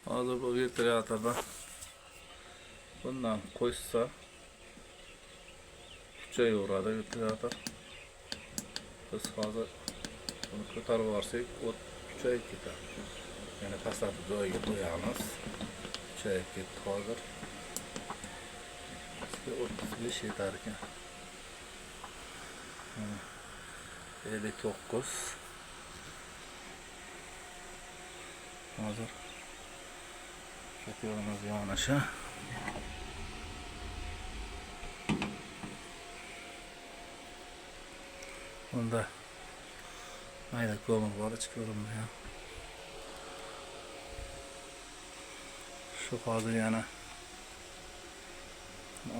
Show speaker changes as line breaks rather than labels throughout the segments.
Hozir bu ventilyatorda bundan qo'shsa kuchayaveradi ventilyator. Biz hozir buni ko'tarib yuborsak, o't kuchayib ketadi. Yana pastlatib joyiga qo'yamiz. Kuchayib ketdi hozir. Bizga 35 yetar ekan. 59. Hozir ko'taramiz yonishi. Bunda mayda ko'mir bor, ichki ko'rinmagan. Shu hozir yana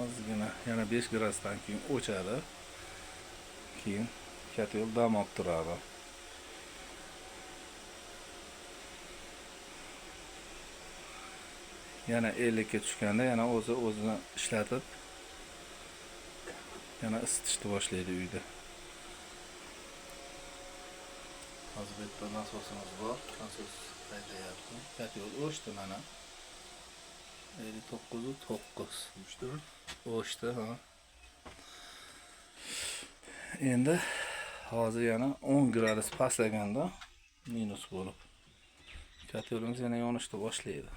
ozgina yana 5 gradusdan keyin o'chadi. Keyin kotel dam olib turadi. Yana 50 ga tushganda yana o'zini ishlatib yana isitishni boshlaydi uyda. Hozir bu yerda nasosimiz bor. Nasos qaytayapti. Kotel o'chdi mana. 59.9 o'chdi, ha. Endi hozir yana 10 gradus pastlaganda minus bo'lib kotelimiz yana yonishni boshlaydi.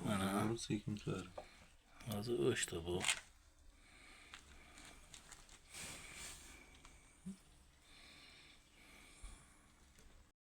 Mana sekin turadi. Hozir o'chdi bu.